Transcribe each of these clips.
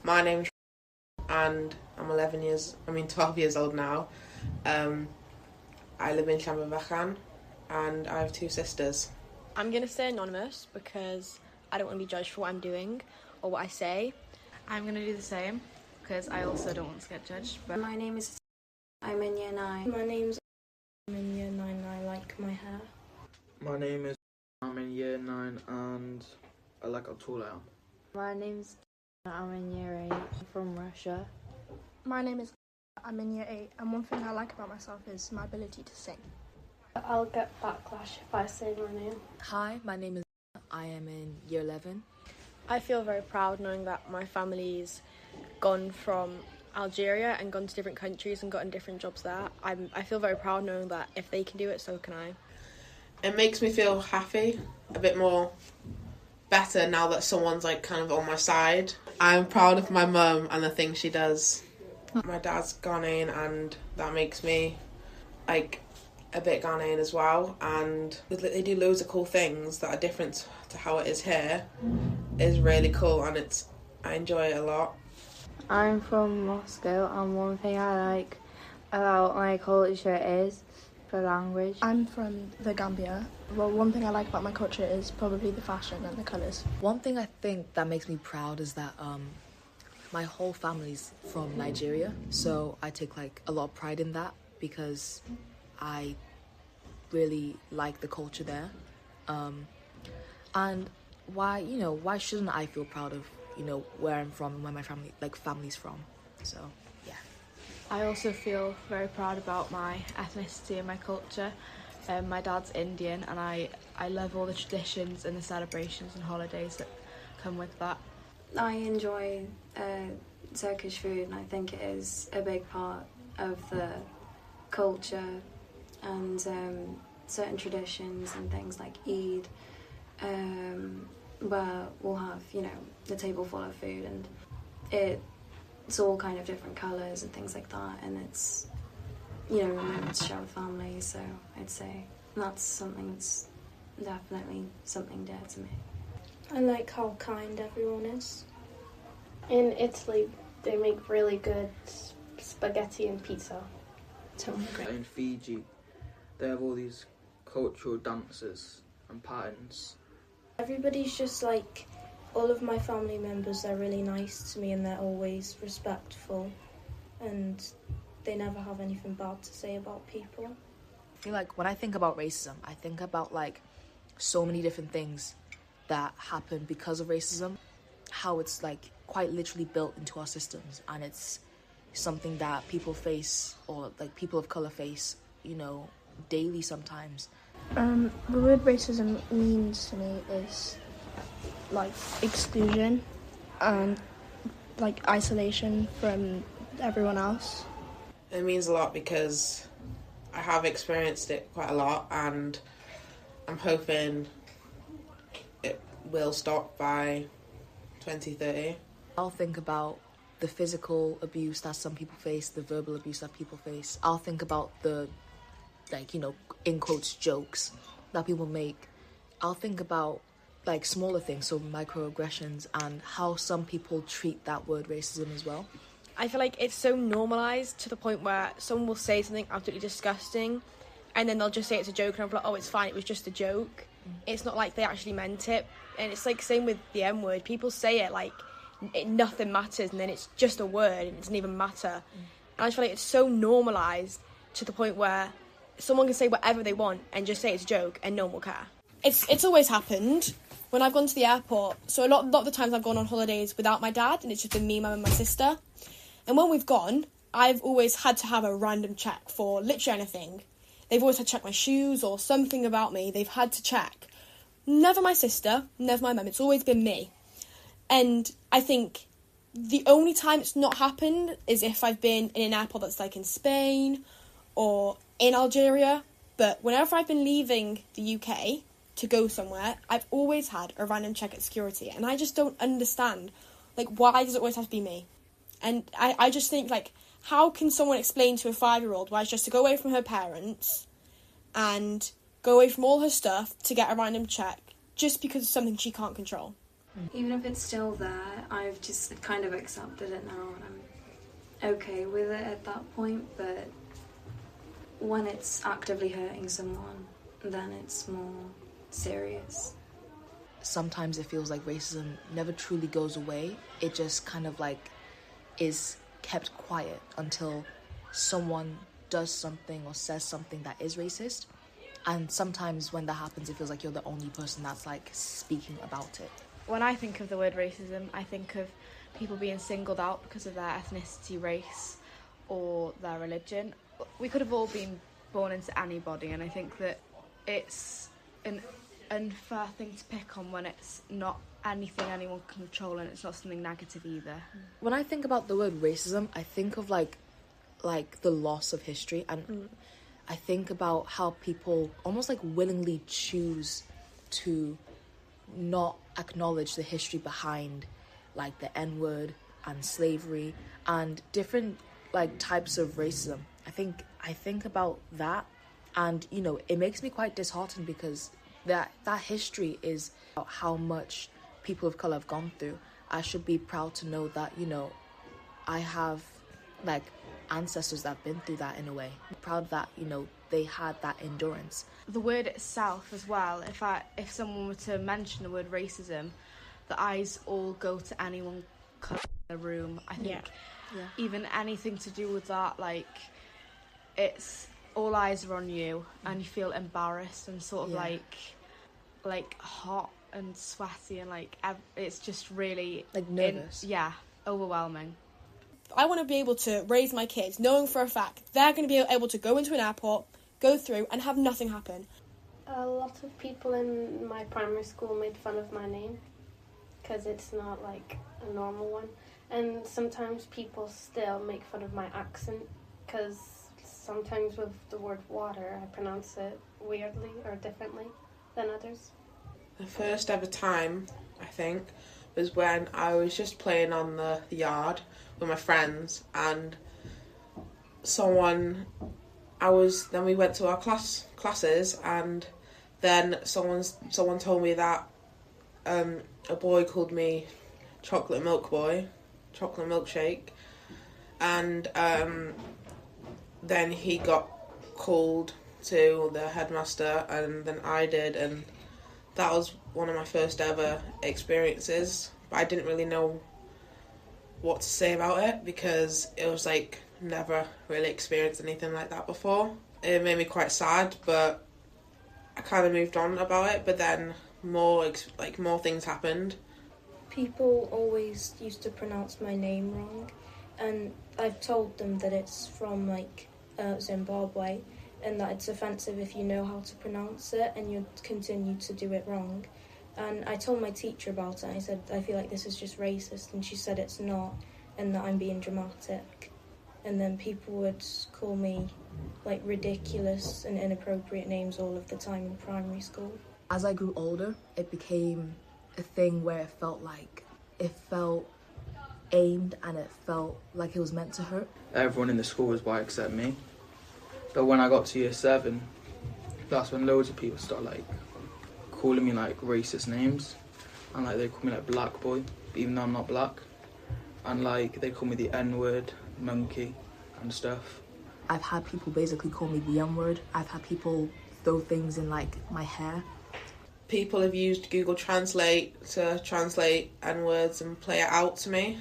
My name's and I'm 12 years old now. I live in Llanfyfychan and I have two sisters. I'm going to stay anonymous because I don't want to be judged for what I'm doing or what I say. I'm going to do the same because I also don't want to get judged. But my name is... I'm in year 9. I'm in year 9 and I like my hair. My name is... I'm in year 9 and I like how tall I am. My name's... I'm in year 8. I'm from Russia. My name is... I'm in year 8 and one thing I like about myself is my ability to sing. I'll get backlash if I say my name. Hi, my name is... I am in year 11. I feel very proud knowing that my family's gone from Algeria and gone to different countries and gotten different jobs there. I feel very proud knowing that if they can do it, so can I. It makes me feel happy, a bit more better now that someone's like kind of on my side. I'm proud of my mum and the things she does. My dad's Ghanaian and that makes me like a bit Ghanaian as well, and they do loads of cool things that are different to how it is here. It's really cool and I enjoy it a lot. I'm from Moscow and one thing I like about my culture is the language. I'm from the Gambia. Well, one thing I like about my culture is probably the fashion and the colours. One thing I think that makes me proud is that my whole family's from Nigeria, so I take like a lot of pride in that because I really like the culture there. And why shouldn't I feel proud of where I'm from and where my family's from? So yeah. I also feel very proud about my ethnicity and my culture. My dad's Indian and I love all the traditions and the celebrations and holidays that come with that. I enjoy Turkish food and I think it is a big part of the culture and certain traditions and things like Eid, where we'll have, the table full of food and it's all kind of different colours and things like that, and it's, moments to share with family, so I'd say that's something that's definitely something dear to me. I like how kind everyone is. In Italy, they make really good spaghetti and pizza. In Fiji, they have all these cultural dances and patterns. Everybody's just like, all of my family members are really nice to me and they're always respectful and they never have anything bad to say about people. I feel like when I think about racism, I think about like so many different things that happen because of racism, how it's like quite literally built into our systems, and it's something that people face, or like people of colour face, daily sometimes. The word racism means to me is like exclusion and like isolation from everyone else. It means a lot because I have experienced it quite a lot and I'm hoping it will stop by 2030. I'll think about the physical abuse that some people face, the verbal abuse that people face. I'll think about the, in quotes, jokes that people make. I'll think about, smaller things, so microaggressions, and how some people treat that word racism as well. I feel like it's so normalised to the point where someone will say something absolutely disgusting and then they'll just say it's a joke and I'll be like, oh, it's fine, it was just a joke. It's not like they actually meant it. And it's like same with the M word. People say it like nothing matters and then it's just a word and it doesn't even matter. And I just feel like it's so normalised to the point where someone can say whatever they want and just say it's a joke and no one will care. It's always happened when I've gone to the airport. So a lot of the times I've gone on holidays without my dad and it's just been me, mum and my sister. And when we've gone, I've always had to have a random check for literally anything. They've always had to check my shoes or something about me. They've had to check. Never my sister, never my mum. It's always been me. And I think the only time it's not happened is if I've been in an airport that's like in Spain or in Algeria. But whenever I've been leaving the UK to go somewhere, I've always had a random check at security. And I just don't understand, why does it always have to be me? And I just think, how can someone explain to a 5-year-old why it's just to go away from her parents and go away from all her stuff to get a random check just because of something she can't control? Even if it's still there, I've just kind of accepted it now and I'm okay with it at that point, but when it's actively hurting someone, then it's more serious. Sometimes it feels like racism never truly goes away. It just kind of like is kept quiet until someone does something or says something that is racist. And sometimes when that happens, it feels like you're the only person that's like speaking about it. When I think of the word racism, I think of people being singled out because of their ethnicity, race, or their religion. We could have all been born into anybody, and I think that it's an unfair thing to pick on when it's not anything anyone can control and it's not something negative either. When I think about the word racism, I think of like the loss of history, and I think about how people almost like willingly choose to not acknowledge the history behind like the N-word and slavery and different like types of racism. I think about that, and you know, it makes me quite disheartened because that history is about how much people of colour have gone through. I should be proud to know that, you know, I have like ancestors that have been through that in a way. I'm proud that, you know, they had that endurance. The word itself as well, if someone were to mention the word racism, the eyes all go to anyone in the room. I think even anything to do with that, like, it's all eyes are on you and you feel embarrassed and sort of like hot and sweaty and like it's just really like nervous. Overwhelming. I want to be able to raise my kids knowing for a fact they're going to be able to go into an airport, go through and have nothing happen. A lot of people in my primary school made fun of my name because it's not like a normal one, and sometimes people still make fun of my accent because sometimes with the word water I pronounce it weirdly or differently than others. The first ever time, I think, was when I was just playing on the yard with my friends, and then we went to our classes, and then someone told me that a boy called me chocolate milkshake, and then he got called to the headmaster, and then I did, and that was one of my first ever experiences, but I didn't really know what to say about it because it was like never really experienced anything like that before. It made me quite sad, but I kind of moved on about it, but then more things happened. People always used to pronounce my name wrong, and I've told them that it's from Zimbabwe, and that it's offensive if you know how to pronounce it and you continue to do it wrong. And I told my teacher about it, and I said, I feel like this is just racist, and she said it's not, and that I'm being dramatic. And then people would call me like ridiculous and inappropriate names all of the time in primary school. As I grew older, it became a thing where it felt aimed and it felt like it was meant to hurt. Everyone in the school was white except me. But when I got to year 7, that's when loads of people started like calling me like racist names, and like they call me like black boy, even though I'm not black, and like they call me the N-word, monkey, and stuff. I've had people basically call me the M-word. I've had people throw things in like my hair. People have used Google Translate to translate N-words and play it out to me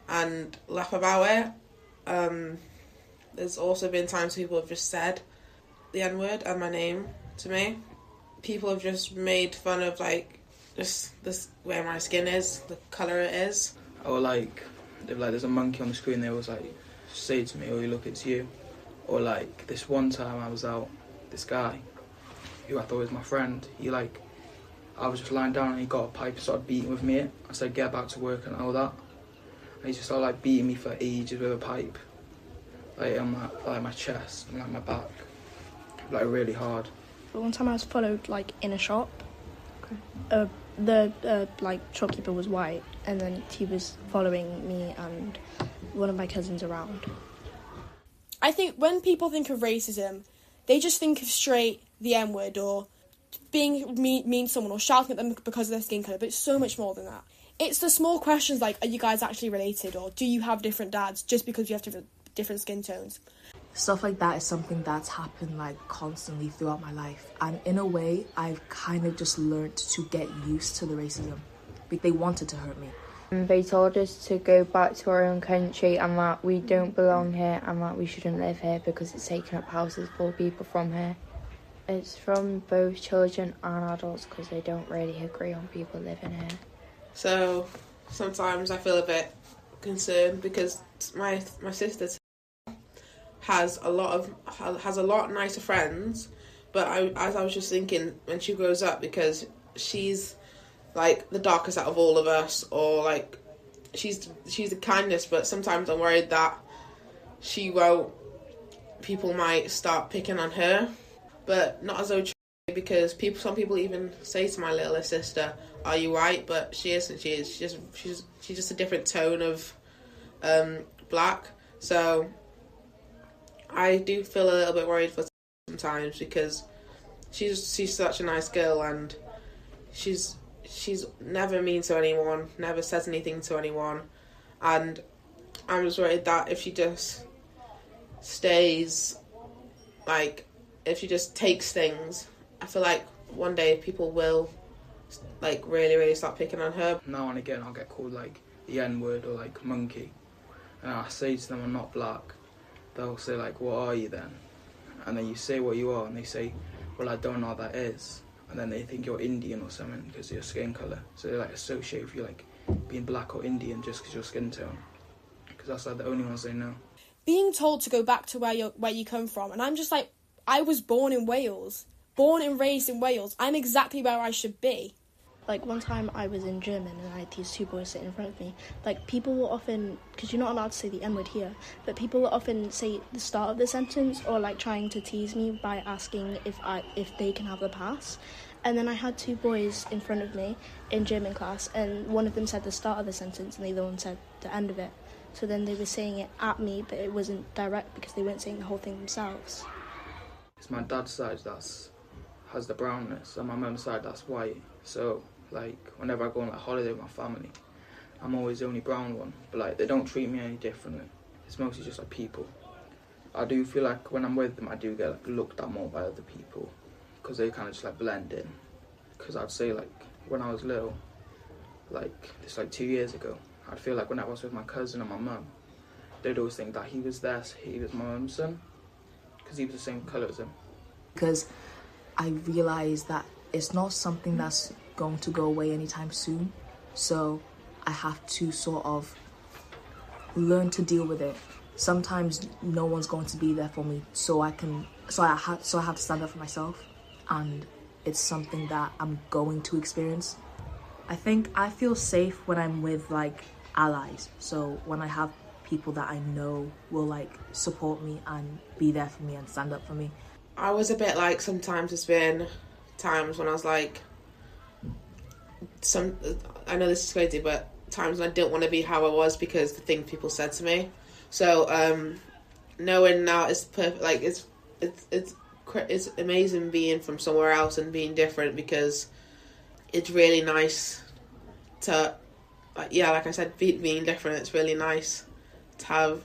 and laugh about it. There's also been times people have just said the N-word and my name to me. People have just made fun of like just this where my skin is, the colour it is. Or like there's a monkey on the screen, they always like say to me, "Oh, you look, it's you." Or like this one time I was out, this guy who I thought was my friend, I was just lying down and he got a pipe and started beating with me. I said, "Get back to work," and all that. And he just started like beating me for ages with a pipe, like on my chest and like my back, like really hard. But one time I was followed like in a shop. Okay. The shopkeeper was white, and then he was following me and one of my cousins around. I think when people think of racism, they just think of straight the N-word or being mean to someone or shouting at them because of their skin colour, but it's so much more than that. It's the small questions like, are you guys actually related, or do you have different dads just because you have different skin tones? Stuff like that is something that's happened like constantly throughout my life, and in a way I've kind of just learned to get used to the racism. They wanted to hurt me. They told us to go back to our own country and that we don't belong here and that we shouldn't live here because it's taking up houses for people from here. It's from both children and adults because they don't really agree on people living here. So sometimes I feel a bit concerned because my sister has a lot nicer friends, but as I was just thinking, when she grows up, because she's like the darkest out of all of us, or like she's the kindest, but sometimes I'm worried that people might start picking on her, but not as though true, because some people even say to my little sister, "Are you white?" But she isn't. She's just a different tone of black. So I do feel a little bit worried for sometimes because she's such a nice girl, and she's never mean to anyone, never says anything to anyone, and I'm just worried that if she just stays, like, if she just takes things, I feel like one day people will, like, really, really start picking on her. Now and again I'll get called, like, the N-word or, like, monkey, and I say to them I'm not black. They'll say, like, what are you then? And then you say what you are, and they say, well, I don't know what that is. And then they think you're Indian or something because of your skin colour. So they, like, associate with you, like, being black or Indian just because your skin tone. Because that's, like, the only ones they know. Being told to go back to where you come from, and I'm just like, I was born in Wales, born and raised in Wales. I'm exactly where I should be. Like, one time I was in German and I had these two boys sitting in front of me. Like, people will often, because you're not allowed to say the N-word here, but people will often say the start of the sentence, or, like, trying to tease me by asking if they can have the pass. And then I had two boys in front of me in German class, and one of them said the start of the sentence and the other one said the end of it. So then they were saying it at me, but it wasn't direct because they weren't saying the whole thing themselves. It's my dad's side has the brownness, and my mum's side that's white. So, like, whenever I go on, like, holiday with my family, I'm always the only brown one. But, like, they don't treat me any differently. It's mostly just, like, people. I do feel like when I'm with them, I do get, like, looked at more by other people because they kind of just, like, blend in. Because I'd say, like, when I was little, like, it's like 2 years ago, I'd feel like when I was with my cousin and my mum, they'd always think that he was my mum's son because he was the same colour as him. Because I realised that it's not something that's going to go away anytime soon, so I have to sort of learn to deal with it. Sometimes no one's going to be there for me, so I have to stand up for myself, and it's something that I'm going to experience. I think I feel safe when I'm with, like, allies, so when I have people that I know will, like, support me and be there for me and stand up for me. I was a bit like, sometimes there's been times when I was like, I know this is crazy, but times when I didn't want to be how I was because the things people said to me. So knowing now it's perfect, like, it's amazing being from somewhere else and being different, because it's really nice to, like I said, being different. It's really nice to have,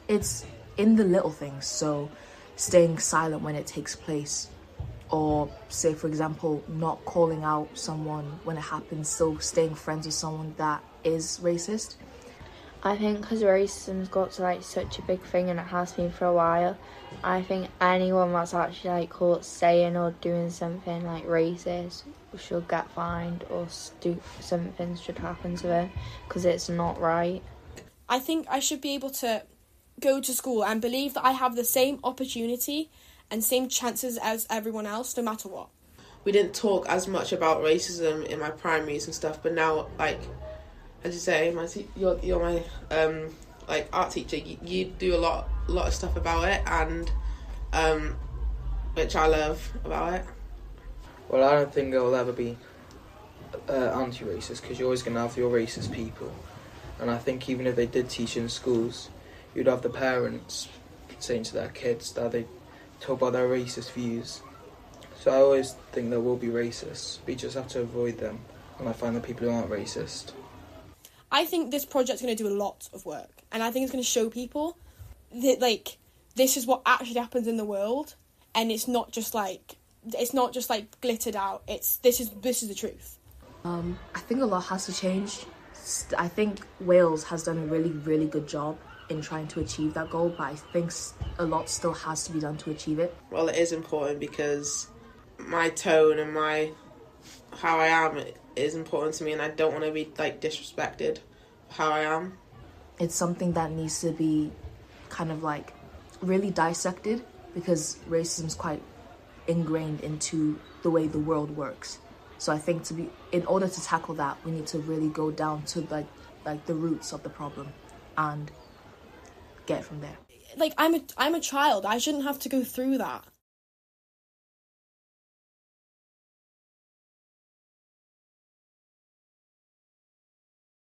It's in the little things, so staying silent when it takes place, or say, for example, not calling out someone when it happens, still staying friends with someone that is racist. I think because racism's got to, like, such a big thing, and it has been for a while, I think anyone that's actually, like, caught saying or doing something, like, racist should get fined, or something should happen to them, because it's not right. I think I should be able to go to school and believe that I have the same opportunity and same chances as everyone else, no matter what. We didn't talk as much about racism in my primaries and stuff, but now, like, as you say, you're my like, art teacher. You do a lot of stuff about it, and which I love about it. Well, I don't think it'll ever be anti-racist, because you're always going to have your racist people. And I think even if they did teach in schools, you'd have the parents saying to their kids that they talk about their racist views, So I always think there will be racists, but you just have to avoid them, and I find the people who aren't racist. I think this project's going to do a lot of work, and I think it's going to show people that, like, this is what actually happens in the world, and it's not just glittered out. This is the truth. I think a lot has to change. I think Wales has done a really, really good job in trying to achieve that goal, but I think a lot still has to be done to achieve it. Well, it is important because my tone and how I am is important to me, and I don't want to be like disrespected for how I am. It's something that needs to be kind of like really dissected, because racism is quite ingrained into the way the world works. So I think in order to tackle that, we need to really go down to like the roots of the problem and get from there. Like, I'm a child. I shouldn't have to go through that.